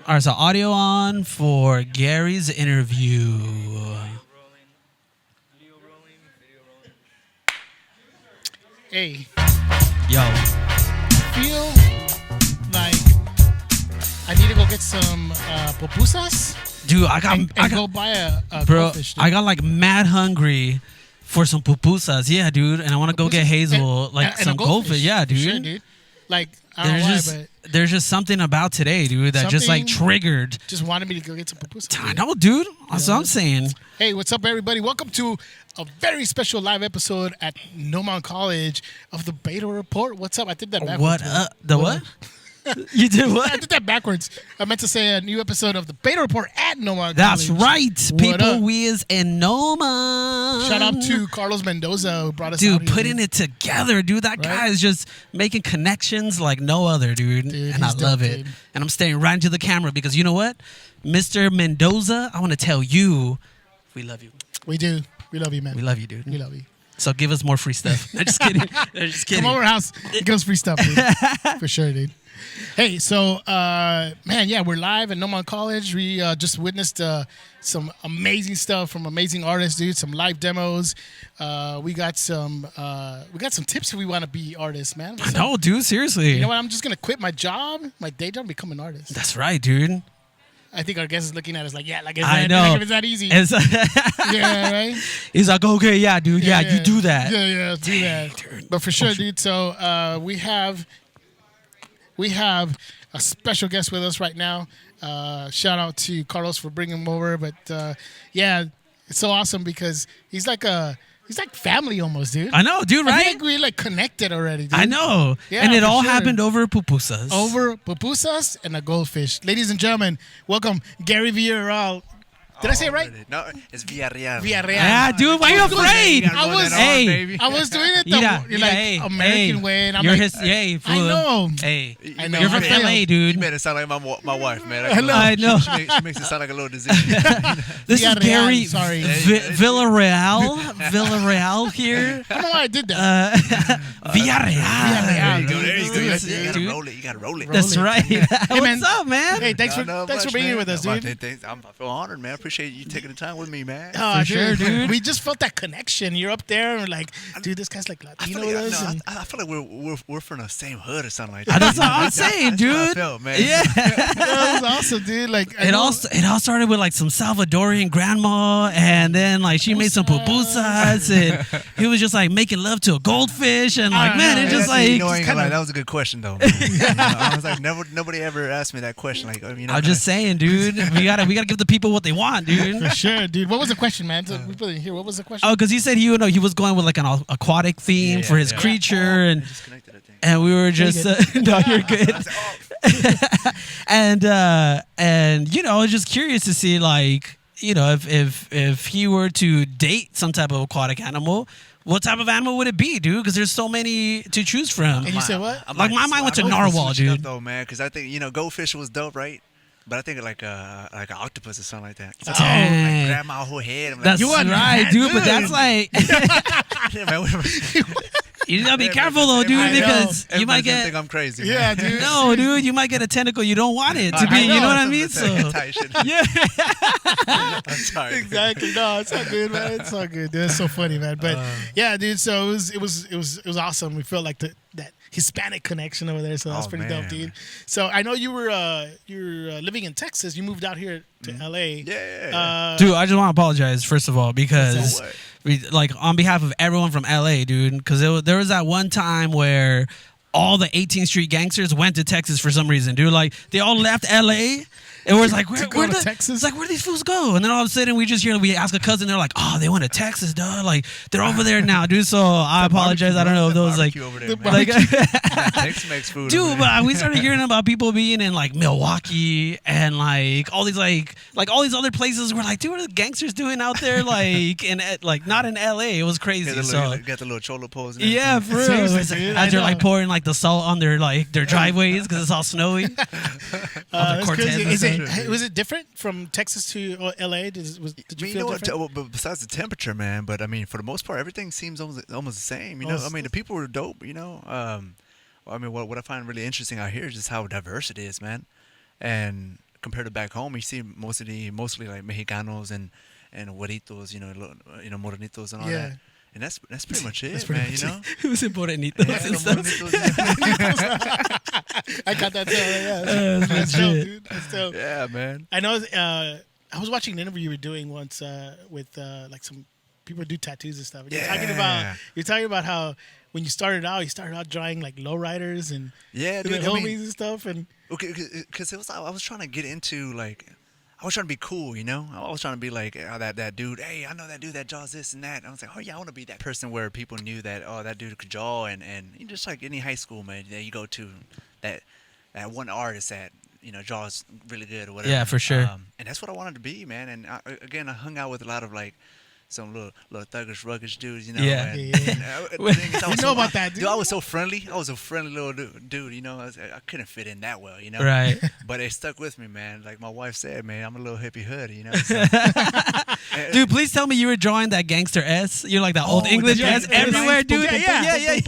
All right, so audio on for Gary's interview. Hey, Yo, feel like I need to go get some pupusas dude, I got, and go buy a bro, GoldFish. I got like mad hungry for some pupusas. Yeah, dude, and I want to go get Hazel like and some a goldfish. Yeah, dude. Sure, dude. Like I don't There's know why, just but there's just something about today, dude, that just like Something- triggered. just wanted me to go get some pupusas. I dude. know, dude. That's what I'm saying. Hey, what's up, everybody? Welcome to a very special live episode at Gnomon College of the Beta Report. What's up? I did that backwards. What? man. The what? You did I what? did that backwards. I meant to say a new episode of the Beta Report at Gnomon That's College. right, What people. up? Wiz and Noma. Shout out to Carlos Mendoza who brought us out Dude, here, putting it together, dude. That guy Right? is just making connections like no other, dude. Dude, and I he's love dope, it. dude. And I'm staring right into the camera because you know what? Mr. Mendoza, I want to tell you, we love you. We do. We love you, man. We love you, dude. We love you. So give us more free stuff. I'm just kidding. I'm just kidding. Come over house. It goes free stuff, dude. For sure, dude. Hey, so man, yeah, we're live at Gnomon College. We just witnessed some amazing stuff from amazing artists, dude. Some live demos. We got some tips if we want to be artists, man. So, No, dude, seriously. you know what? I'm just gonna quit my job, my day job, and become an artist. That's right, dude. I think our guest is looking at us like, yeah, like it's I that, know. like if it's that easy. It's, Yeah, right. he's like, okay, yeah, dude. Yeah, you do that. Yeah, do that. dude. But for sure, dude. So we have a special guest with us right now. Shout out to Carlos for bringing him over. But yeah, it's so awesome because he's like family almost, dude. I know, dude, I right? feel like we like connected already, dude. I know. Yeah, and it for all sure. happened over pupusas. Over pupusas and a goldfish. Ladies and gentlemen, welcome Gary Villarreal. Did I say it right? No, it's Villarreal. Villarreal. Yeah, dude, why you afraid? I was, Hey. I was doing it the Yeah, like hey, American hey. way, and I'm You're like, his, hey, fool. I know. Hey, I know. you're from I failed. LA, You dude. made it sound like my wife, man. I know. She makes it sound like a little disease. This is Villarreal, Gary sorry. Villarreal. Villarreal here. I don't know why I did that. Villarreal. There you go. There you go. You Dude. gotta roll it. You gotta roll it. That's right. What's man. up, man? Hey, thanks for being here with us, dude. I feel honored, man. I appreciate you taking the time with me, man. Oh, sure, dude. We just felt that connection. You're up there, and we're like, dude, this guy's like I feel Latino like, with us. and- I feel like we're from the same hood or something like that. That's what I'm saying, That's how I dude. felt, man. Yeah. that was awesome, dude. Like, It all started with like some Salvadorian grandma, and then like she made some pupusas, and he was just like making love to a goldfish, and like I man, know, it just Yeah, like you know, I ain't gonna lie, kinda- that was a good question though. Man. I was like, nobody ever asked me that question. Like, you know, I'm just saying, dude. We gotta give the people what they want, dude. for sure, dude. What was the question, man? So we put it here. What was the question? Oh, because he said he was going with like an aquatic theme for his creature, and disconnected, I think. and we were just no, you're good. And you know, I was just curious to see like if he were to date some type of aquatic animal, what type of animal would it be, dude? Because there's so many to choose from. And you said what? Like, my mind went to I might narwhal, switch it up, dude. though, man, because I think goldfish was dope, right? But I think like an octopus or something like that. Dang. Like, grab my whole head. I'm like, That's You want right, that, dude. But dude. that's like yeah, man, you gotta be Yeah, careful though, man. dude, I know. because you might everybody's gonna get. think I'm crazy. man. Yeah, dude. No, dude, you might get a tentacle you don't want it to I be. You know what I some mean? of the So tight shit. yeah, I'm sorry. Exactly. No, it's all good, man. It's all good. Dude. It's so funny, man. But yeah, dude. So it was awesome. We felt like that Hispanic connection over there. So that's Oh, pretty man. dope, dude. So I know you were living in Texas. You moved out here to LA. Yeah. dude, I just want to apologize first of all because What? like on behalf of everyone from LA, dude, because there was that one time where all the 18th Street gangsters went to Texas for some reason, dude. Like they all left LA. And we're like, go where to the Texas? It's like, where these fools go? And then all of a sudden, we ask a cousin. They're like, oh, they went to Texas, dog. Like they're over there now, dude. So I apologize. I don't know if those like, Over there, man. like, Tex-Mex food. over dude. there. But we started hearing about people being in like Milwaukee and like all these like all these other places. We're like, dude, what are the gangsters doing out there? Like in like not in LA. It was crazy. Got the little cholo pose. And Yeah, everything. for real. Seriously, dude, I As they're know. like pouring like the salt on their driveways because it's all snowy. That's Cortez crazy. and Is stuff. it was it different from Texas to LA? Did you You feel know what? different? But besides the temperature, man. But I mean, for the most part, everything seems almost the same. You know, I mean, the people were dope. You know, I mean, what I find really interesting out here is just how diverse it is, man. And compared to back home, you see mostly like Mexicanos and güeritos, morenitos and all Yeah. that. And that's pretty much it, pretty man. much You know. Who's in Morenitos Yeah, and the stuff? morenitos, I got that too. Yeah, That's that's dope, legit. dude. That's dope. yeah, man. I know. I was watching an interview you were doing once with like some people who do tattoos and stuff. And you're talking about how when you started out drawing like lowriders and Yeah, the dude. homies and stuff. And Okay, because I was trying to get into like, I was trying to be cool, you know. I was trying to be like that dude. Hey, I know that dude that draws this and that. And I was like, oh yeah, I want to be that person where people knew that that dude could draw, and just like any high school man, you go to that one artist that draws really good or whatever. Yeah, for sure. And that's what I wanted to be, man. And again, I hung out with a lot of like some little thuggish, ruggish dudes, Yeah. And, Yeah. the thing is, I was You know about that, dude. I was so friendly. I was a friendly little dude, I couldn't fit in that well, Right. But it stuck with me, man. Like my wife said, man, I'm a little hippie hood, So, Dude, please tell me you were drawing that gangster S. You're like that old English yeah, S yeah, everywhere, yeah, dude. yeah. Yeah.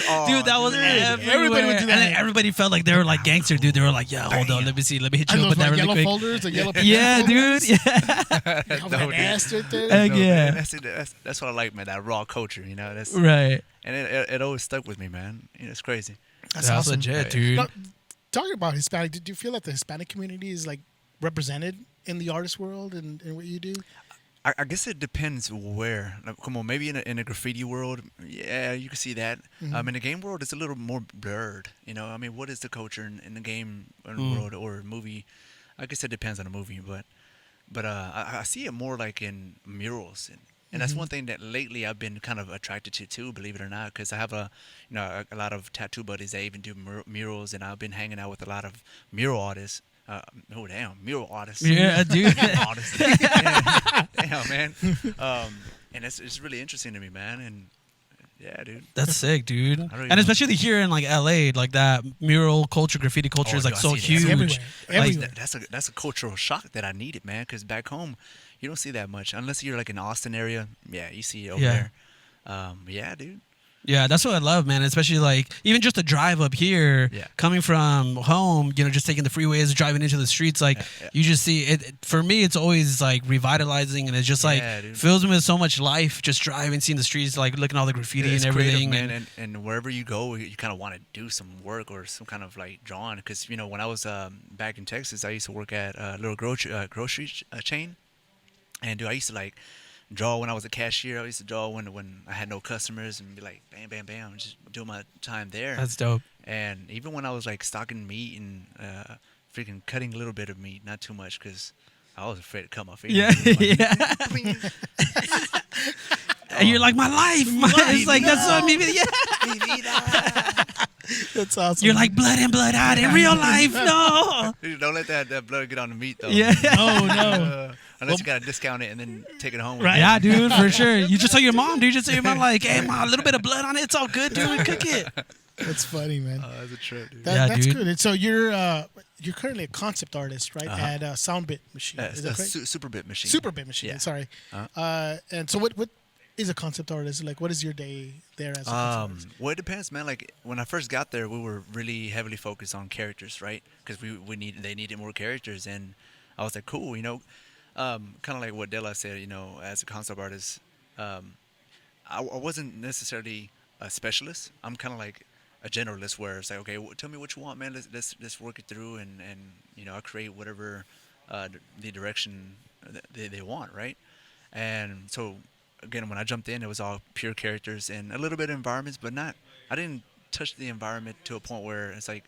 Oh, Dude, that was dude. everywhere. Everybody would do that. And then everybody felt like they were like gangster, dude. They were like, yeah, hold on, let me hit I you know up with that really yellow quick. folders, the yellow Yeah, dude. Yeah. Have that dude. ass right there. Heck yeah. Man, that's what I like, man. That raw culture, That's Right. and it always stuck with me, man. It's crazy. That's That's awesome. legit, dude. Now, talking about Hispanic, do you feel that the Hispanic community is like represented in the artist world and what you do? I guess it depends where. Like, come on, maybe in a graffiti world, yeah, you can see that. In the game world, it's a little more blurred. What is the culture in the game world or movie? I guess it depends on the movie, but I see it more like in murals, and that's one thing that lately I've been kind of attracted to too, believe it or not, because I have a lot of tattoo buddies that even do murals, and I've been hanging out with a lot of mural artists. Mural artists. Yeah, dude. Artists. Damn, man. And it's really interesting to me, man. And yeah, dude. That's sick, dude. don't even And especially here in like LA, like that mural culture, graffiti culture is like dude, I so see that. huge. Everywhere. Like, Everywhere. That's a cultural shock that I needed, man. Because back home, you don't see that much unless you're like in the Austin area. Yeah, you see it over Yeah. there. Yeah, dude. Yeah, that's what I love, man. Especially like even just a drive up here, Yeah. coming from home, just taking the freeways, driving into the streets. Like Yeah. you just see it. For me, it's always like revitalizing, and it's just like Yeah, dude. fills me with so much life. Just driving, seeing the streets, like looking at all the graffiti It's and creative, everything. man. And wherever you go, you kind of want to do some work or some kind of like drawing. Because when I was back in Texas, I used to work at a little grocery chain, and dude, I used to like draw when I was a cashier. I used to draw when I had no customers and be like, bam, bam, bam, just doing my time there. That's dope. And even when I was like stocking meat and freaking cutting a little bit of meat, not too much, because I was afraid to cut my face. Yeah, yeah. And you're like my life. It's like that's what maybe. Yeah. That's awesome. You're like blood in, blood out in real life. No. Dude, don't let that blood get on the meat though. Yeah. no. Unless you gotta discount it and then take it home. with Right. you. Yeah, dude, for sure. You just tell your mom, dude. Just tell your mom, like, hey, mom, a little bit of blood on it. It's all good, dude. Cook it. That's funny, man. That's a trip, dude. Yeah, That's dude. good. And so you're currently a concept artist, right? At Soundbit Machine. Is that correct? Super bit machine. Super Bit Machine. Yeah. Sorry. And so what is a concept artist? Like, what is your day there as a concept artist? Well, it depends, man. Like when I first got there, we were really heavily focused on characters, right? Because they needed more characters, and I was like, cool, kind of like what Della said, as a concept artist, I wasn't necessarily a specialist. I'm kind of like a generalist, where it's like, okay, tell me what you want, man. Let's work it through, and I'll create whatever the direction they want, right? And so. Again, when I jumped in, it was all pure characters and a little bit of environments, but I didn't touch the environment to a point where it's like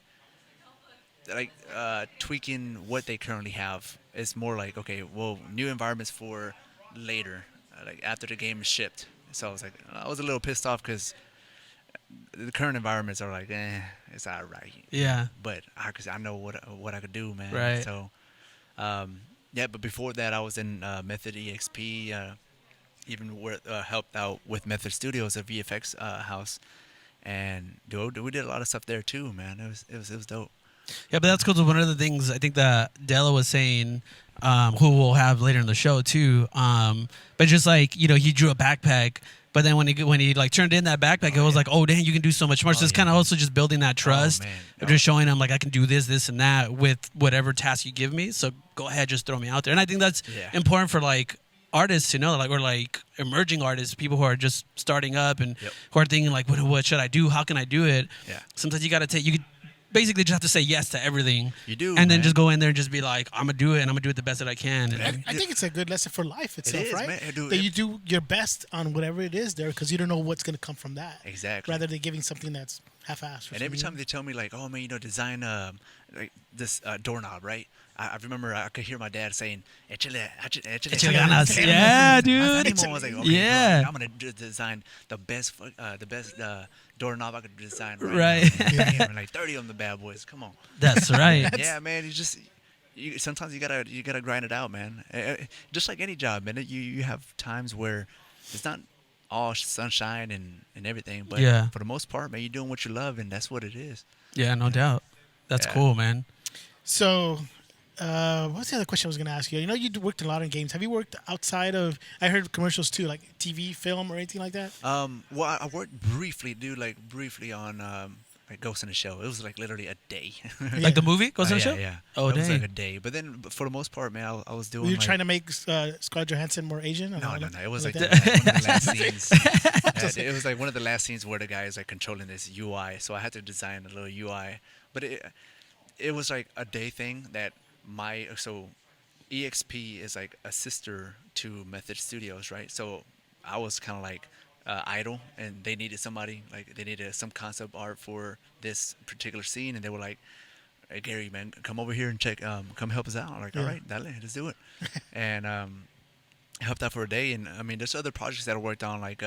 tweaking what they currently have. It's more like, okay, well, new environments for later, like after the game is shipped. So I was a little pissed off because the current environments are like, it's all right. Yeah. But because I know what I could do, man. Right. So, yeah, but before that, I was in Method EXP. Even helped out with Method Studios, a VFX house, and dude, we did a lot of stuff there too, man. It was dope. Yeah, but that's cool. So one of the things I think that Della was saying, who we'll have later in the show too, but just like, he drew a backpack, but But then when he like turned in that backpack, it was like, oh dang, you can do so much more. So it's kind of also just building that trust, of just showing him like I can do this and that with whatever task you give me. So go ahead, just throw me out there. And I think that's important for like artists to know, like, or like emerging artists, people who are just starting up and who are thinking like, what should I do? How can I do it? Yeah. Sometimes you got to you could basically just have to say yes to everything. You do, and then just go in there and just be like, I'm gonna do it, and I'm gonna do it the best that I can. And I think it's a good lesson for life itself, it is, right? Man. That you do your best on whatever it is there, because you don't know what's gonna come from that. Exactly. Rather than giving something that's half-assed. And every time they tell me like, oh man, design like this doorknob, right? I remember I could hear my dad saying, "Échale ganas." Yeah, dude. I was like, okay, I'm gonna design the best doorknob I could design. Right. Like 30 of them, the bad boys. Come on. That's right. Yeah, man. Sometimes you gotta grind it out, man. Just like any job, man. You have times where it's not all sunshine and everything, but for the most part, man, you're doing what you love, and that's what it is. Yeah, no doubt. That's cool, man. So, what's the other question I was going to ask you? You know, you worked a lot in games. Have you worked outside of, I heard commercials too, like TV, film, or anything like that? Well, I worked briefly on like Ghost in the Shell. It was like literally a day. Like the movie Ghost in the Shell? Yeah. Oh, it was dang. like a day. But then, for the most part, man, I was doing. Were you trying to make Scarlett Johansson more Asian? No. It was like one of the last scenes. It was like one of the last scenes where the guy is like controlling this UI. So I had to design a little UI. But it was like a day thing that EXP is like a sister to Method Studios, right? So I was kind of like idle, and they needed somebody, like they needed some concept art for this particular scene, and they were like, "Hey Gary, man, come over here and come help us out." I'm like, all right, dale, let's do it. And helped out for a day, and I mean, there's other projects that I worked on, like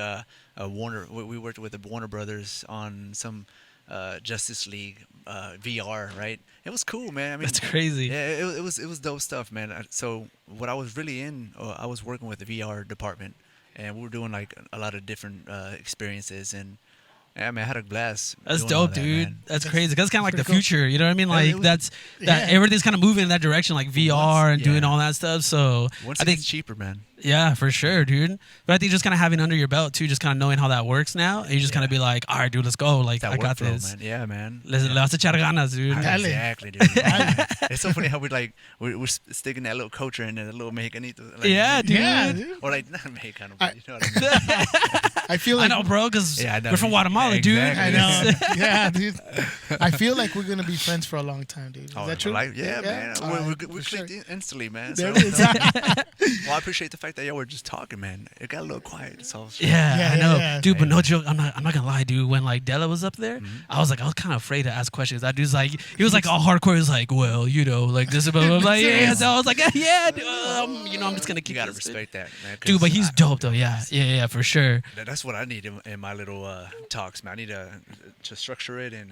Warner. We worked with the Warner Brothers on some Justice League VR, right? It was cool, man. I mean, that's crazy. Yeah, it was dope stuff, man. So what I was really I was working with the VR department, and we were doing like a lot of different experiences, and yeah, man, I had a blast. That's dope, dude. Man. That's crazy. That's kind of like the cool. future. You know what I mean? Like everything's kind of moving in that direction, like VR and doing all that stuff. So once I think it's cheaper, man. Yeah, for sure, dude. But I think just kind of having under your belt too, just kind of knowing how that works now, and you just kind of be like, all right, dude, let's go. Like, I got this. Man. Yeah, man. Let's echar ganas, dude. Exactly, dude. It's so funny how we're sticking that little culture in there, that little Mexicanito. Like, yeah, dude. Yeah, dude. Or like, not Mexicano, but you know what I mean. I feel like I know, bro, because we're from Guatemala, dude. I know. Yeah, dude. I feel like we're gonna be friends for a long time, dude. Is that true? Man. We clicked sure. instantly, man. There So, it is. well, I appreciate the fact that y'all were just talking, man. It got a little quiet. So I know, yeah. dude. But no joke, I'm not gonna lie, dude. When like Della was up there, I was kind of afraid to ask questions. That dude's like, he was like all hardcore. He was like, well, like this, blah, blah, blah. Yeah. So I was like, yeah, dude, I'm just gonna keep. You gotta respect that, man. Dude, but he's dope though. Yeah, for sure. That's what I need in my little talks, man. I need to structure it and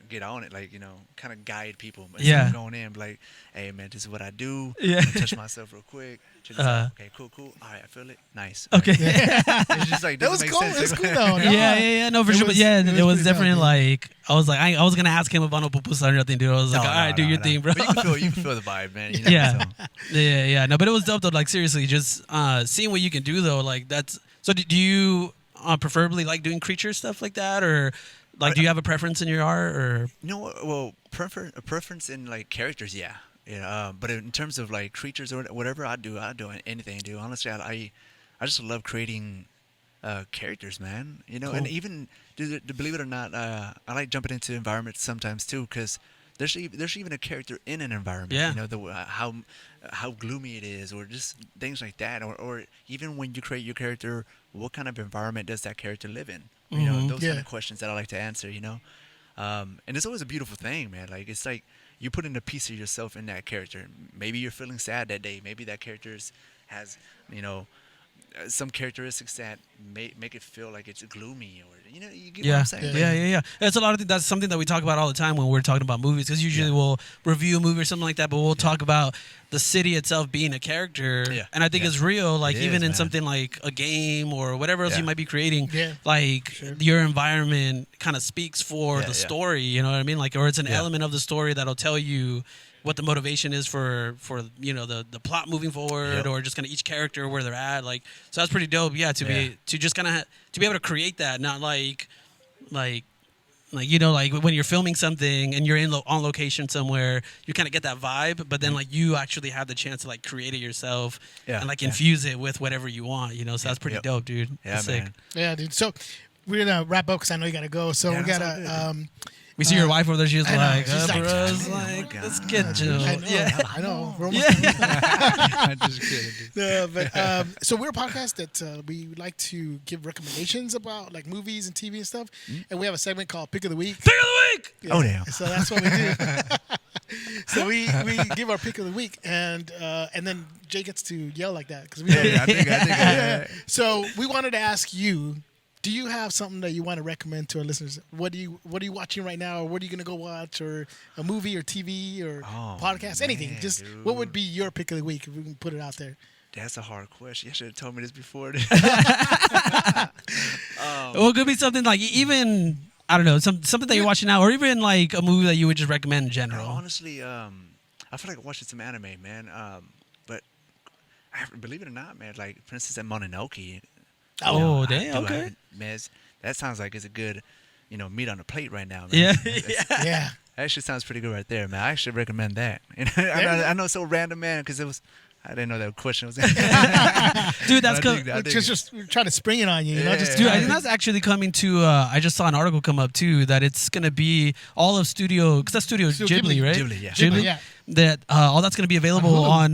get on it, like, kind of guide people. Instead of going in, like, hey, man, this is what I do. Yeah. Touch myself real quick. Okay, cool. All right, I feel it. Nice. Okay. It's just like, That was cool. sense. It's cool though. No. Yeah, no, for sure. But yeah, it was definitely dope, like, I was like, I was gonna ask him about no pupusas or nothing, dude. I was like, all right, do your thing, bro. But you can feel the vibe, man. Yeah. No, but it was dope though. Like seriously, just seeing what you can do though. Like that's. So do you preferably like doing creature stuff like that, or like do you have a preference in your art, or? No, well, preference in like characters, yeah. But in terms of like creatures or whatever I do anything, dude. Honestly, I just love creating characters, man. Cool. And even believe it or not, I like jumping into environments sometimes too, because there's even a character in an environment. Yeah. How gloomy it is, or just things like that, or even when you create your character, what kind of environment does that character live in? Those kind of questions that I like to answer. And it's always a beautiful thing, man. Like, it's like you put in a piece of yourself in that character. Maybe you're feeling sad that day. Maybe that character has, some characteristics that make it feel like it's gloomy, or you get what I'm saying. Yeah. It's a lot of things. That's something that we talk about all the time when we're talking about movies, because usually we'll review a movie or something like that, but we'll talk about the city itself being a character. And I think it's real, like even in something like a game or whatever else you might be creating, like your environment kind of speaks for the story, you know what I mean? Like, or it's an element of the story that'll tell you what the motivation is for the plot moving forward, or just kind of each character where they're at. Like, so that's pretty dope. Yeah, be to just kind of to be able to create that, not like like when you're filming something and you're on location somewhere, you kind of get that vibe, but then like you actually have the chance to like create it yourself and like infuse it with whatever you want, so that's pretty dope, dude. Yeah, that's man. sick. Yeah, dude. So we're gonna wrap up because I know you gotta go. So we gotta. We see your wife over there. She's like, she's like, bros, let's get you. I know. We're almost I'm just kidding, dude. but so we're a podcast that we like to give recommendations about like movies and TV and stuff, and we have a segment called Pick of the Week. Pick of the week. Yeah. Oh damn! So that's what we do. So we give our pick of the week, and then Jay gets to yell like that because we. I think. So we wanted to ask you. Do you have something that you want to recommend to our listeners? What are you watching right now, or what are you gonna go watch, or a movie, or TV, or podcast, anything? Just dude. what would be your pick of the week if we can put it out there? That's a hard question. You should have told me this before. Well, it could be something like even I don't know something that you're watching now, or even like a movie that you would just recommend in general. Honestly, I feel like watching some anime, man. But believe it or not, man, like Princess and Mononoke. Oh, damn. Okay. Man, that sounds like it's a good, meat on the plate right now, man. Yeah. Yeah. That actually sounds pretty good right there, man. I should recommend that. I know it's so random, man, because I didn't know that question was. Dude, that's cool. Just trying to spring it on you, Yeah. Just Dude, I think that's actually coming to. I just saw an article come up too that it's gonna be all of Studio, because that's Studio Ghibli, right? Ghibli, yeah. Ghibli, yeah. That all that's gonna be available on.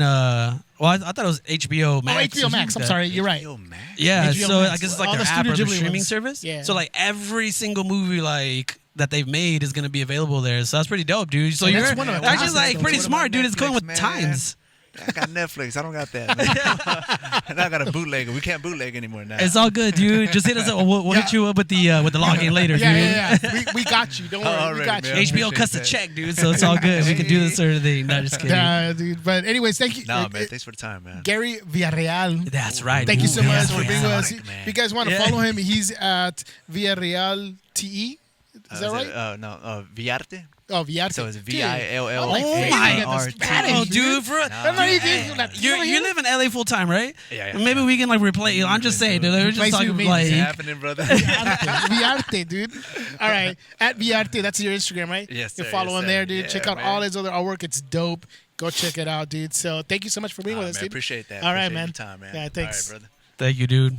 Well, I thought it was HBO Max. HBO Max. I'm sorry, you're right. HBO Max? Yeah, HBO so Max. I guess it's like All their the app or Studio their Ghibli streaming ones. service. Yeah. So like every single movie like that they've made is gonna be available there. So that's pretty dope, dude. So Yeah, you're that's one of the actually concepts, like though. pretty What smart, about dude. It's going Netflix, with man? times. I got Netflix. I don't got that. Man. And I got a bootlegger. We can't bootleg anymore now. It's all good, dude. Just hit us up. We'll hit you up with the login later, dude. Yeah. We got you. Don't worry. We Alright, got you. man. HBO cuts the Appreciate check, dude. So it's all good. We can do this sort of thing. Not just kidding. Yeah, dude. But anyways, thank you. No, man. Thanks for the time, man. Gary Villarreal. That's right. Thank you so much yeah. for being with us. Man. If you guys want to Yeah. follow him, he's at Villarreal TE. Is that right? No, Viarte. Oh, Viarte. So it's Dude, VILL. I'm like, Oh hey, my you got the Spanish, Oh, dude, for I'm not even you live in LA full time, right? Yeah. Maybe we can like replace. I'm just saying, dude. We're just Replace you talking with me. like. What's happening, brother? Viarte, dude. All right. At Viarte, that's your Instagram, right? Yes, You sir, follow yes, him there, sir. dude. Yeah, Check out man. all his other artwork. It's dope. Go check it out, dude. So thank you so much for being with us, Man, dude. appreciate that. All right, Appreciate man. your time, man. Yeah, thanks. All right, brother. Thank you, dude.